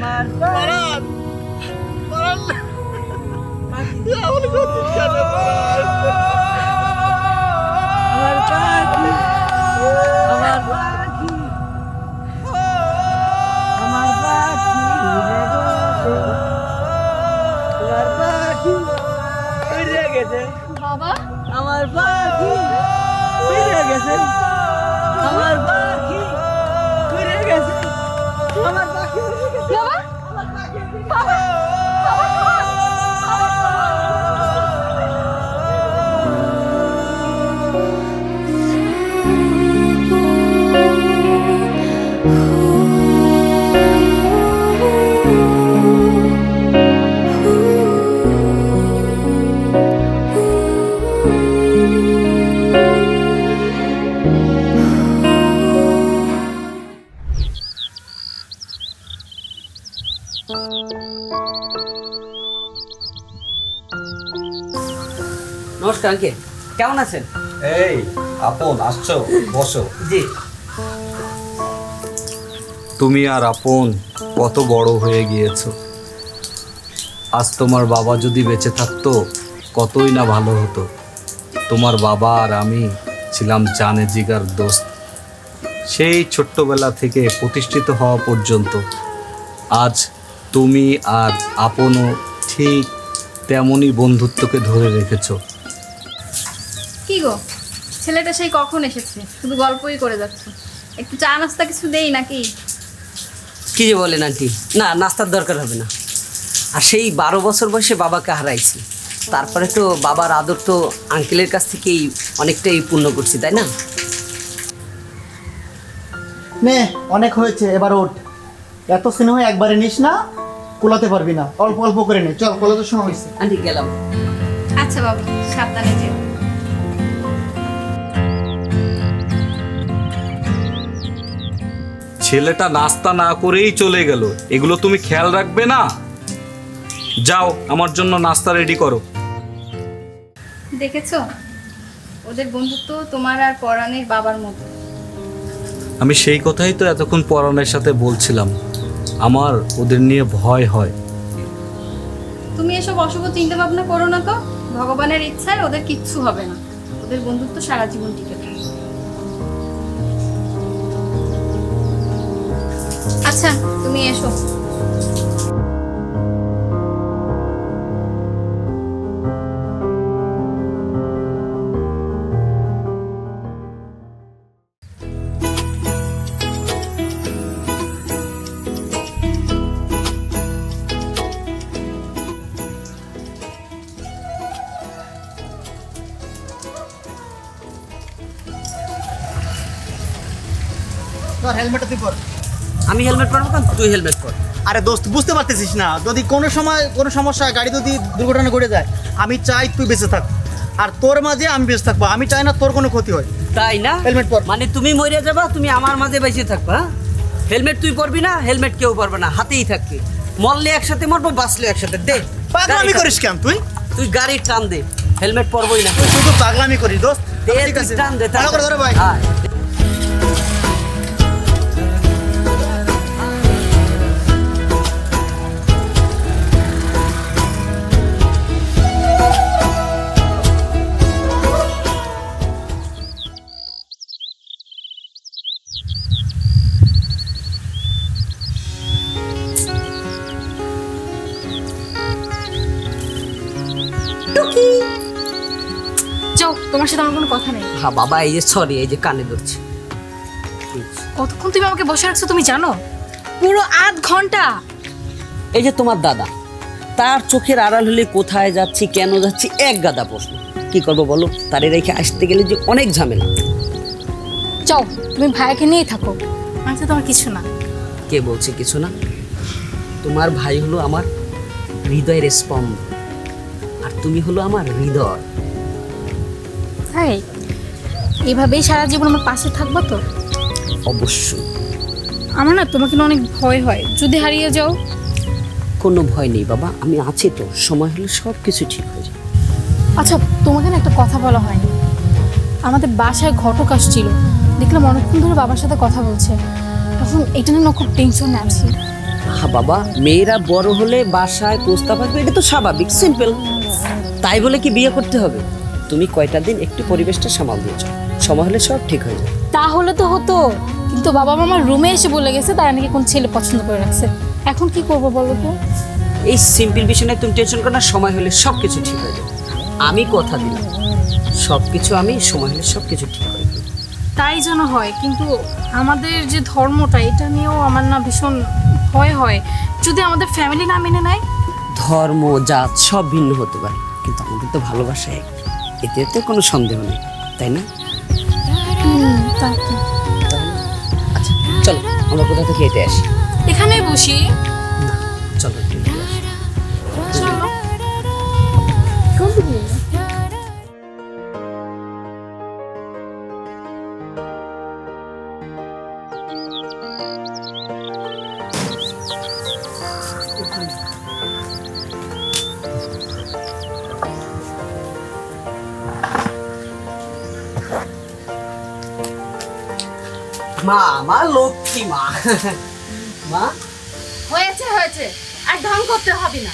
পরাণ পরাণ এমন করছিস কেন পরাণ? আমার পাখি, আমার পাখি, আমার পাখি উড়ে গেছে, আমার পাখি উড়ে গেছে, বাবা আমার পাখি উড়ে গেছে, আমার পাখি উড়ে গেছে, আমার পাখি উড়ে গেছে, বাবা আমার পাখি উড়ে গেছে। বাবা নমস্কার আঙ্কেল, কেমন আছেন? এই আপন আসছো, বসো। জি। তুমি আর আপন কত বড় হয়ে গিয়েছো। আজ তোমার বাবা যদি বেঁচে থাকতো কতই না ভালো হতো। তোমার বাবা আর আমি ছিলাম জানে জিগার দোস্ত, সেই ছোট্টবেলা থেকে প্রতিষ্ঠিত হওয়া পর্যন্ত। আজ তুমি আর আপনও ঠিক তেমনই বন্ধুত্বকে ধরে রেখেছো। কি গো, ছেলেটা সেই কখন এসেছে, শুধু গল্পই করে যাচ্ছে। একটু চা নাস্তা কিছু দেই নাকি? কি যে বলেন আন্টি, না নাস্তার দরকার হবে না। আর সেই 12 বছর বয়সে বাবাকে হারাইছি, তারপরে তো বাবার আদর তো আঙ্কেলের কাছ থেকেই অনেকটাই পূর্ণ করছি, তাই না? নে অনেক হয়েছে, এবার ওঠ। এত সিনেমা একবারে নিস না, কোলাতে পারবি না, অল্প অল্প করে নে। চল, কোলাতে সময় হয়েছে। আন্টি গেলাম। আচ্ছা বাবা, সাবধানে যেও। ছেলেটা নাস্তা না করেই চলে গেল, এগুলো তুমি খেয়াল রাখবে না? যাও আমার জন্য নাস্তা রেডি করো। দেখেছো, ওদের বন্ধুত্ব তোমার আর পরাণের বাবার মতো। আমি সেই কথাই তো এতক্ষণ পরাণের সাথে বলছিলাম, আমার ওদের নিয়ে ভয় হয়। তুমি এসব অশুভ চিন্তা ভাবনা করো না তো। ভগবানের ইচ্ছায় ওদের কিচ্ছু হবে না। ওদের বন্ধুত্ব সারা জীবন টিকে থাকবে। আচ্ছা তুমি এসো। তোর হেলমেটটা তুই পর। আমি হেলমেট পরবো কেন? তুই হেলমেট পর। আরে দোস্ত, বুঝতে পারতেছিস না? যদি কোনো সময় কোনো সমস্যা, গাড়ি যদি দুর্ঘটনা ঘটে যায়, আমি চাই তুই বেঁচে থাক, আর তোর মাঝে আমি বেঁচে থাকবো। আমি চাই না তোর কোনো ক্ষতি হয়। তাই না? হেলমেট পর। মানে তুমি মরে যাবা, তুমি আমার মাঝে বেঁচে থাকবা? হেলমেট তুই পরবি না, হেলমেট কেউ পরবে না, হাতেই থাকবে। মরলে একসাথে মরবো, বাঁচলে একসাথে। দে পাগলামি করিস কেন তুই? তুই গাড়ির টান দে, হেলমেট পরবই না। তুই শুধু পাগলামি করিস দোস্ত। দে, ঠিক তুই আছে, টান দে, ভালো করে ধরো ভাই। হ্যাঁ। যাও, তোমার সাথে আমার কোনো কথা নেই। হ্যাঁ বাবা, এই যে সরি, এই যে কানে ধরছি। কতক্ষণ তুমি আমাকে বসে রাখছো তুমি জানো? পুরো আধ ঘন্টা। এই যে তোমার দাদা, তার চোখের আড়াল হলে কোথায় যাচ্ছি, কেন যাচ্ছি, এক গাদা প্রশ্ন। কি করবো বলো? তারে রেখে আসতে গেলে যে অনেক ঝামেলা। যাও, তুমি ভাইকে নিয়েই থাকো, আমি তো তোমার কিছু না। কে বলছে কিছু না? তোমার ভাই হলো আমার হৃদয়ের স্পন্দন, আর তুমি হলো আমার হৃদয়। তাই এভাবেই সারা জীবন আমার পাশে থাকবো তো? অবশ্যই। আমার না তোমাকে না অনেক ভয় হয়, যদি হারিয়ে যাও। কোনো ভয় নেই বাবা, আমি আছি তো, সময় হলে সব কিছু ঠিক হয়ে যাবে। আচ্ছা, তোমাকে না একটা কথা বলা হয়নি। আমাদের বাসায় ঘটক আসছিল, দেখলাম অনেকক্ষণ ধরে বাবার সাথে কথা বলছে। তখন এটা নিয়ে না খুব টেনশনে আছি। আহা বাবা, মেয়েরা বড় হলে বাসায় প্রস্তাব আসবে, এটা তো স্বাভাবিক, সিম্পল। তাই বলে কি বিয়ে করতে হবে? তুমি কয়টা দিন একটু পরিবেশটা সামাল দিয়েছো, সময় হলে সব ঠিক হয়ে যাবে। তাহলে তো হতো, কিন্তু বাবা মা আমার রুমে এসে বলে গেছে তারা নাকি কোন ছেলে পছন্দ করে রাখছে। এখন কি করবো বলো তো? এই সিম্পল বিষয় নিয়ে তুমি টেনশন করো না, সময় হলে সব কিছু ঠিক হয়ে যাবে। আমি কথা দিলাম, সব কিছু আমি সময় হলে সব কিছু ঠিক করে দেবো। তাই যেন হয়, কিন্তু আমাদের যে ধর্মটা এটা নিয়েও আমার না ভীষণ ভয় হয়, যদি আমাদের ফ্যামিলি না মেনে নেয়। ধর্ম জাত সব ভিন্ন হতে পারে, কিন্তু আমাদের তো ভালোবাসা এক, এতে তো কোনো সন্দেহ নেই, তাই না? তাই তো। আচ্ছা চলো আমরা কোথা থেকে হেঁটে আসি। এখানেই বসি। চলো একটু হেঁটে আসি। চলো। মা, মা লক্ষ্মী মা। মা হয়েছে হয়েছে, আর ঢং করতে হবে না।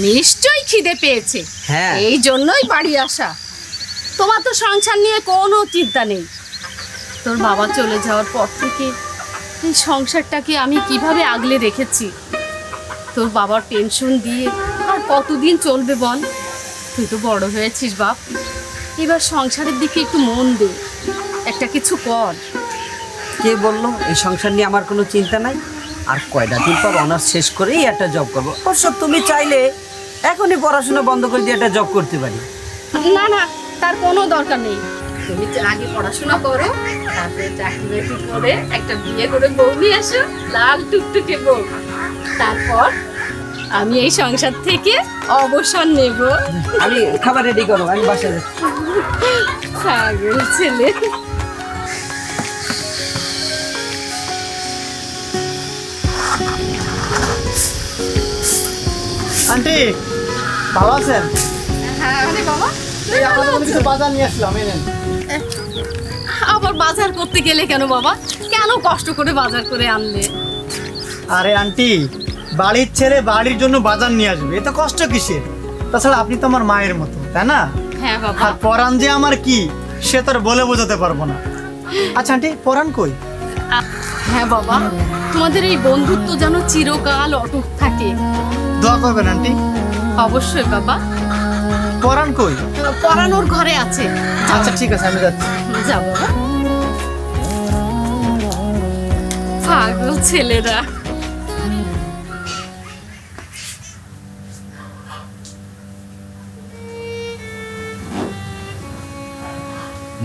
নিশ্চয়ই খিদে পেয়েছে, হ্যাঁ। এই জন্যই বাড়ি আসা। তোমার তো সংসার নিয়ে কোনো চিন্তা নেই। তোর বাবা চলে যাওয়ার পর থেকে এই সংসারটাকে আমি কিভাবে আগলে রেখেছি। তোর বাবার পেনশন দিয়ে আর কতদিন চলবে বল? তুই তো বড় হয়েছিস বাপ, এবার সংসারের দিকে একটু মন দে, একটা কিছু কর। কে বললো এই সংসার নিয়ে আমার কোনো চিন্তা নাই? আর কয়টা দিন পর অনার্স শেষ করেই একটা জব করবো। অবশ্য তুমি চাইলে এখনই পড়াশোনা বন্ধ করে দিয়ে একটা জব করতে পারি। না না, তার কোনো দরকার নেই। তুমি আগে পড়াশোনা করো, তারপরে চাকরি বাকরি করে একটা বিয়ে করে বউ নিয়ে আসো, লাল টুকটুকে বউ। তারপর আমি এই সংসার থেকে অবসর নেব। আমি খাবার রেডি করো, আমি বাসায় যাচ্ছি। পাগল ছেলে। আন্টি ভালো আছেন? হ্যাঁ আরে বাবা, এই আপনাদের জন্য কিছু বাজার নিয়ে আসলাম, এই নেন। আবার বাজার করতে গেলে কেন বাবা? কেন কষ্ট করে বাজার করে আনলে? আরে আন্টি, বাড়ির ছেলে বাড়ির জন্য বাজার নিয়ে আসবে, এত কষ্ট কিসের? তাছাড়া আপনি তো আমার মায়ের মতো, তাই না? হ্যাঁ বাবা। আর পরাণ যে আমার কি, সে তো আর বলে বোঝাতে পারবো না। আচ্ছা আন্টি, পরাণ কই? হ্যাঁ বাবা, তোমাদের এই বন্ধুত্ব যেন চিরকাল অটুট থাকে। দোয়া করবেন আন্টি। অবশ্যই বাবা। পরাণ কই? পড়ানোর ঘরে আছে। আচ্ছা ঠিক আছে, আমি যাচ্ছি। যা বাবা। পাগল ছেলেরা।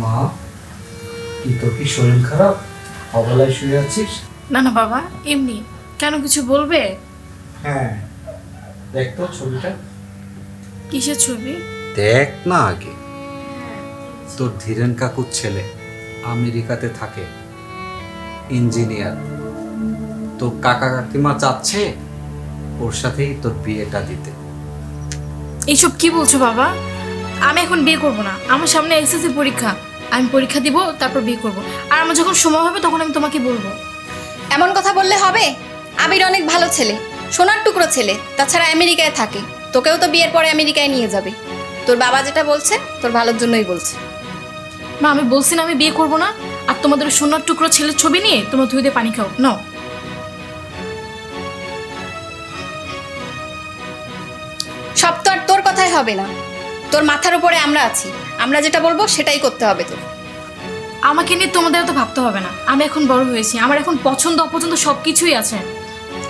মা, কি তোর কি শরীর খারাপ? অবলায় শুয়ে আছিস? না না বাবা, এমনি। কেন, কিছু বলবে? হ্যাঁ, দেখ তো ছবিটা। কিসের ছবি? দেখ না আগে। তোর ধীরেন কাকুর ছেলে আমেরিকাতে থাকে, ইঞ্জিনিয়ার। তোর কাকা কাকিমা চাচ্ছে ওর সাথেই তোর বিয়েটা দিতে। এইসব কি বলছো বাবা? আমি এখন বিয়ে করব না, আমার সামনে এসএসসি পরীক্ষা, আমি পরীক্ষা দিব তারপর বিয়ে করব। আর আমার যখন সময় হবে তখন আমি তোমাকে বলবো। এমন কথা বললে হবে? আবির অনেক ভালো ছেলে, সোনার টুকরো ছেলে, তাছাড়া আমেরিকায় থাকে। তোকেও তো বিয়ের পরে আমেরিকায় নিয়ে যাবে। তোর বাবা যেটা বলছে তোর ভালোর জন্যই বলছে। মা, আমি বলছি না আমি বিয়ে করব না। আর তোমাদের ওই সোনার টুকরো ছেলের ছবি নিয়ে তোমরা ধুয়ে দিয়ে পানি খাও নাও। সব তো আর তোর কথাই হবে না, তোর মাথার উপরে আমরা আছি, আমরা যেটা বলবো সেটাই করতে হবে তোর। আমাকে নিয়ে তোমাদের তো ভাবতে হবে না, আমি এখন বড় হয়েছি, আমার এখন পছন্দ অপছন্দ সব কিছুই আছে।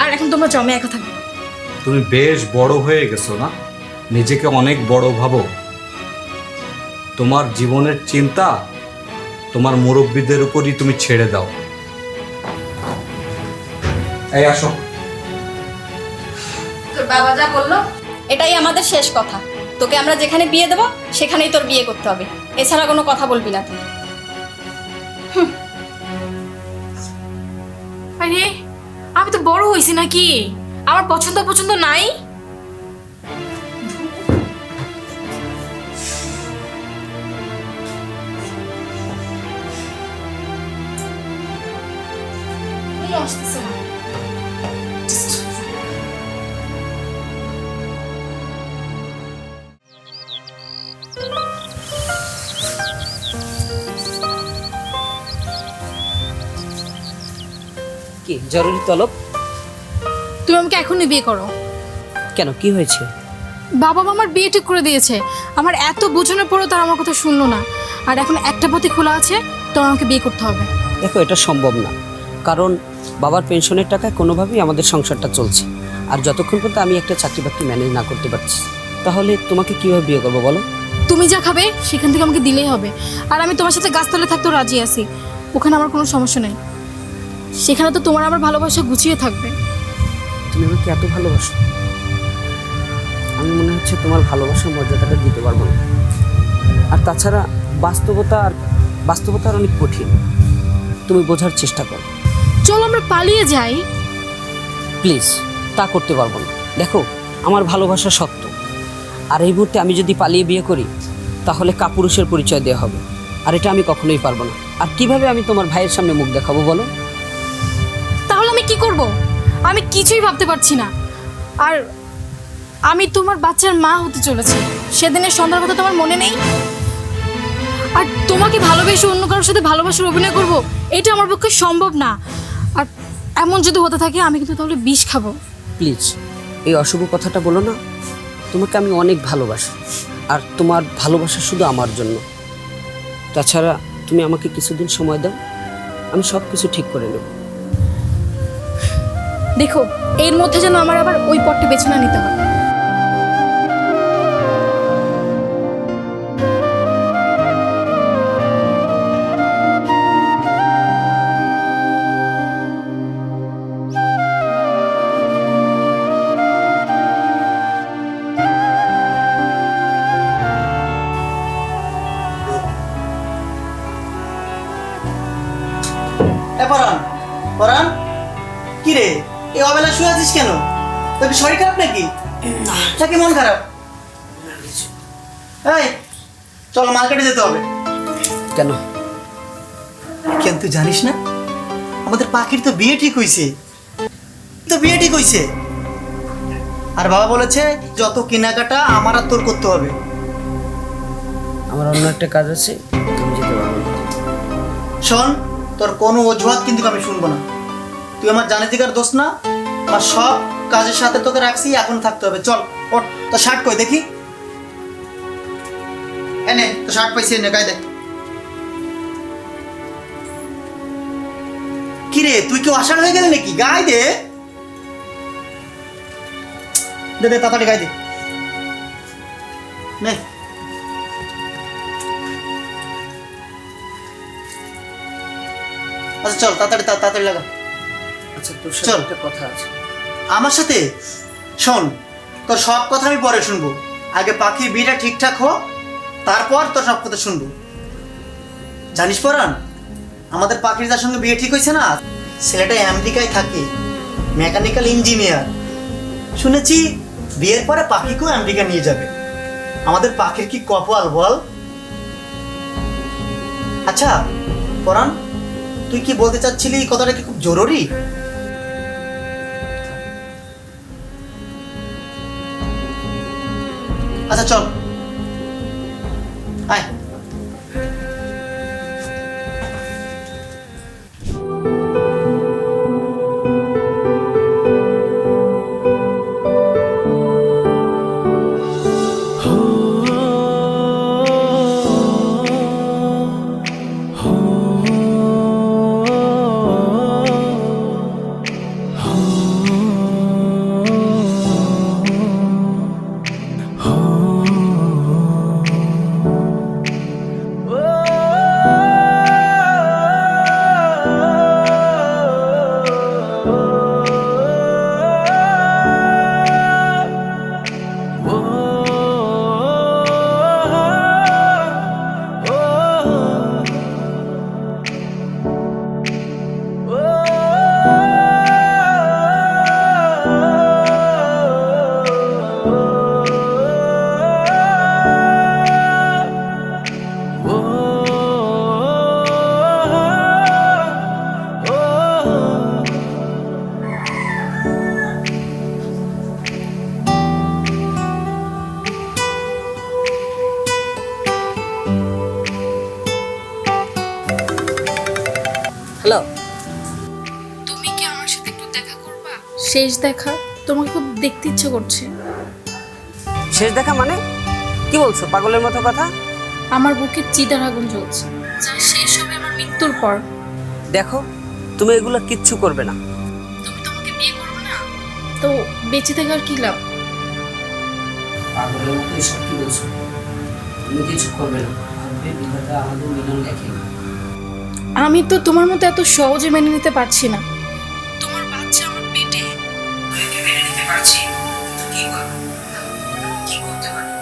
আর এখন তোমরা জমে একা থাকবে। তুমি বেশ বড় হয়ে গেছো না? নিজেকে অনেক বড় ভাবো। তোমার জীবনের চিন্তা তোমার মুরব্বীদের উপরই তুমি ছেড়ে দাও। এই আসো। তোর বাবা যা বললো এটাই আমাদের শেষ কথা। তোকে আমরা যেখানে বিয়ে দেবো সেখানেই তোর বিয়ে করতে হবে, এছাড়া কোনো কথা বলবি না তুই। আরে আমি তো বড় হয়েছি নাকি? আমার পছন্দ অপছন্দ নাই? আসতেছে না। কি জরুরি তলব? তুমি আমাকে এখনই বিয়ে করো। কেন, কি হয়েছে? বাবা মা আমার বিয়ে ঠিক করে দিয়েছে। আমার এত বোঝানোর পরেও তারা আমার কথা শুনলো না। আর এখন একটা পথে খোলা আছে, তোমার আমাকে বিয়ে করতে হবে। দেখো, এটা সম্ভব না, কারণ বাবার পেনশনের টাকায় কোনোভাবেই আমাদের সংসারটা চলছে। আর যতক্ষণ পর্যন্ত আমি একটা চাকরি বাকরি ম্যানেজ না করতে পারছি, তাহলে তোমাকে কীভাবে বিয়ে করবো বলো? তুমি যা খাবে সেখান থেকে আমাকে দিলেই হবে। আর আমি তোমার সাথে গাছতলে থাকতেও রাজি আছি, ওখানে আমার কোনো সমস্যা নেই। সেখানে তো তোমার আমার ভালোবাসা গুছিয়ে থাকবে। তুমি আমাকে এত ভালোবাসো, আমি মনে হচ্ছে তোমার ভালোবাসার মর্যাদাটা দিতে পারবো না। আর তাছাড়া বাস্তবতা অনেক কঠিন, তুমি বোঝার চেষ্টা করো। চলো আমরা পালিয়ে যাই। প্লিজ, তা করতে পারবো না। দেখো, আমার ভালোবাসা সত্য, আর এই মুহূর্তে আমি যদি পালিয়ে বিয়ে করি তাহলে কাপুরুষের পরিচয় দেওয়া হবে, আর এটা আমি কখনোই পারবো না। আর কিভাবে আমি তোমার ভাইয়ের সামনে মুখ দেখাবো বলো? তাহলে আমি কি করব? আমি কিছুই ভাবতে পারছি না। আর আমি তোমার বাচ্চার মা হতে চলেছি, সেদিনের সন্ধ্যার কথা তোমার মনে নেই? আর তোমাকে ভালোবেসে অন্য কারোর সাথে ভালোবাসার অভিনয় করব, এটা আমার পক্ষে সম্ভব না। আর এমন যদি হতে থাকে আমি কিন্তু তাহলে বিষ খাবো। প্লিজ, এই অশুভ কথাটা বলো না। তোমাকে আমি অনেক ভালোবাসি, আর তোমার ভালোবাসা শুধু আমার জন্য। তাছাড়া তুমি আমাকে কিছুদিন সময় দাও, আমি সব কিছু ঠিক করে নেব। দেখো, এর মধ্যে যেন আমার আবার ওই পথটি বেছে না নিতে হয়। পরান, পরান, কি রে এই অবেলা শুয়ে আছিস কেন? তোর কি শরীর খারাপ নাকি? নাকি মন খারাপ? এই চল, মার্কেটে যেতে হবে। কেন? কেন তুই জানিস না? আমাদের পাখির তো বিয়ে ঠিক হয়েছে। আর বাবা বলেছে যত কেনাকাটা আমার আর তোর করতে হবে। আমার অন্য একটা কাজ আছে, তুমি যেতে পারবো না। শোন, তোর কোনো অজুহাত কিন্তু আমি শুনবো না। তুই আমার জানিদিকার দোষ না, আমার সব কাজের সাথে তোকে রাখছি, এখন থাকতে হবে। চল ওঠ, তোর শার্ট কই দেখি। এনে তো শার্ট পাইছি, এনে গায়ে দে। কি রে, তুই কি অসাড় হয়ে গেলি নাকি? গায়ে দে, দে দে তাড়াতাড়ি গায়ে দে। নে, আচ্ছা চল তাড়াতাড়ি লাগা। আচ্ছা, তোর চল। সাথে একটা কথা আছে। আমার সাথে? শোন, তোর সব কথা আমি পরে শুনবো। আগে পাখির বিয়েটা ঠিকঠাক হোক, তারপর তোর সব কথা শুনবো। জানিস পরান, আমাদের পাখির যার সঙ্গে বিয়ে ঠিক হয়েছে না, ছেলেটা আমেরিকায় থাকে, মেকানিক্যাল ইঞ্জিনিয়ার। শুনেছি বিয়ের পরে পাখিকেও আমেরিকা নিয়ে যাবে। আমাদের পাখির কি কপাল বল। আচ্ছা পরান, তুই কি বলতে চাচ্ছিলি? এই কথাটা কি খুব জরুরি? আচ্ছা চল, আয়। Oh শেষ দেখা, তোমাকে খুব দেখতে ইচ্ছে করছে। শেষ দেখা মানে কি বলছো পাগলের মতো কথা? আমার বুকে চিতার আগুন জ্বলছে, যা শেষ হবে আমার মৃত্যুর পর। দেখো তুমি এগুলো কিচ্ছু করবে না। তুমি তোমাকে বিয়ে করবে না, তো বেঁচে থাকার কি লাভ? পাগলের মতো এসব কি বলছো? তুমি কিছু করবে না, ভাববে বিধাতা আমাদের মিলন লেখে। আমি তো তোমার মতো এত সহজে মেনে নিতে পারছি না। তোমার বাচ্চা আমার পেটে। আমি মেনে নিতে পারছি, কি করবো, কি করতে পারবো?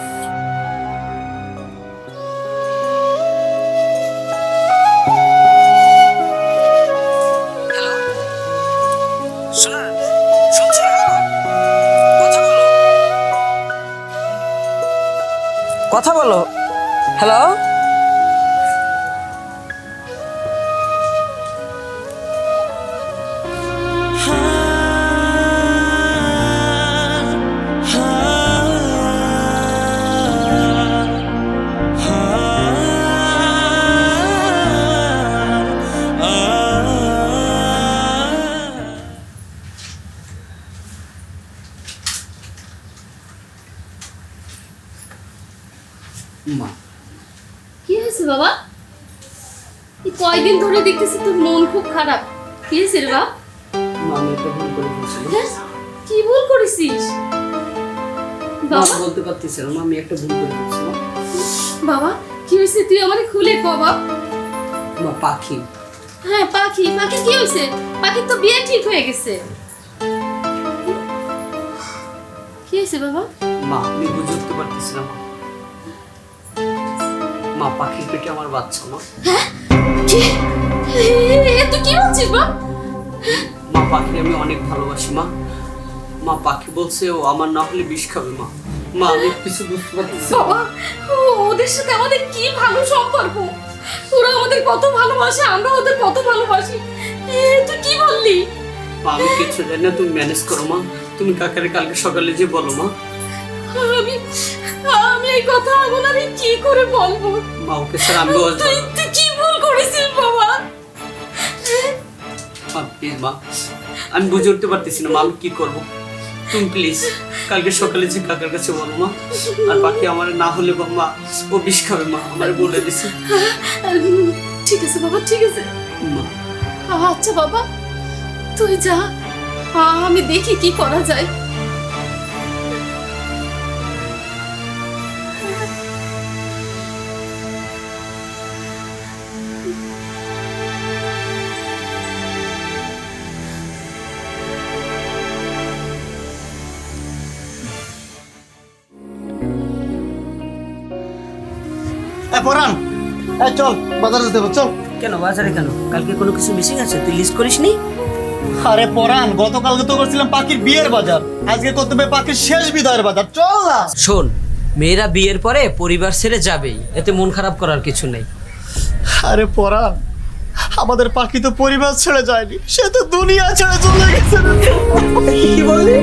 হ্যালো, শোনা, শুনছো? কথা বলো, কথা বলো। হ্যালো, মা কি হয়েছে বাবা? এই কয়দিন ধরে দেখতেছি তোর মন খুব খারাপ। কি হয়েছে রে বাবা? মা আমি একটা ভুল করে ফেলছিলাম। হ্যাঁ? কি ভুল করেছিস মা বাবা? বলতে পারতেছিলাম আমি একটা ভুল করে ফেলছিলাম। বাবা কি হয়েছে তুই আমারে খুলে ক বাবা। মা পাখি, হ্যাঁ পাখি, পাখি কি হয়েছে? পাখির তো বিয়ে ঠিক হয়ে গেছে। কি হয়েছে বাবা? মা আমি বুঝে উঠতে পারতেছিলাম। মা পাখির পেটে আমার বাচ্চা। মা কি তুই কি বলছিস বাবা? মা পাখি আমি অনেক ভালোবাসি। মা মা পাখি বলছে ও আমার না হলে বিষ খাবে। মা মা আমি কিছু বুঝতে পারতেছি না। বাবা ওদের সাথে আমাদের কি ভালো সম্পর্ক, ওরা আমাদের কত ভালোবাসে, আমরা ওদের কত ভালোবাসি। তুই কি বললি? মা আমি কিছু জানি না, তুমি ম্যানেজ করো। মা তুমি কাকারে কালকে সকালে যে বলো। মা আমি আমি এই কথা এখন আমি কি করে বলবো? মা ওকে স্যার আমি তুই তুই কি ভুল করেছিস বাবা? মা প্লিজ মা আমি বুঝে উঠতে পারতেছি না। মা আমি কি করবো, তুমি প্লিজ কালকে সকালে যে কাকার কাছে বলো। মা আর পাখি আমার না হলে মা ও বিষ খাবে। মা আমার বলে দিছি। ঠিক আছে বাবা, ঠিক আছে। মা আচ্ছা বাবা তুই যা, আমি দেখি কি করা যায়। পরান, চল বাজারে যেতে হবে, চল। কেন বাজারে কেন? কালকে কোনো কিছু মিসিং আছে? তুই লিস্ট করিসনি? আরে পরান, গতকালকে তো করছিলাম পাখির বিয়ের বাজার, আজকে করতে হবে পাখির শেষ বিদায়ের বাজার, চল না। শোন, মেয়েরা বিয়ের পরে পরিবার ছেড়ে যাবেই, এতে মন খারাপ করার কিছু নেই। আরে পরান, আমাদের পাখি তো পরিবার ছেড়ে যায়নি, সে তো দুনিয়া ছেড়ে চলে গেছে। কি বললি?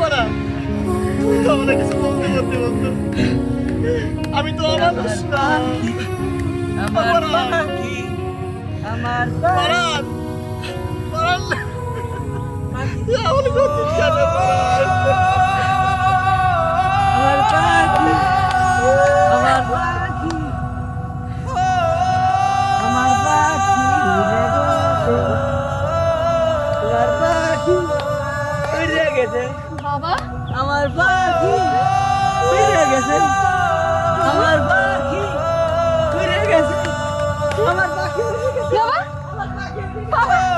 পরাণ, তুই তো আমার কাছে বলতে বলতে বলতো আমি তো অমানুষ না। আমার পরাণ, পাখি, আমার পরাণ, পরাণ, তুই আমার কথা কেন পরাণ? আমার পাখি, আমার পাখি, আমার পাখি উড়ে গেছে, আমার পাখি উড়ে গেছে, বাবা আমার পাখি উড়ে গেছে, আমার পাখি উড়ে গেছে, আমার পাখি উড়ে গেছে, বাবা বাবা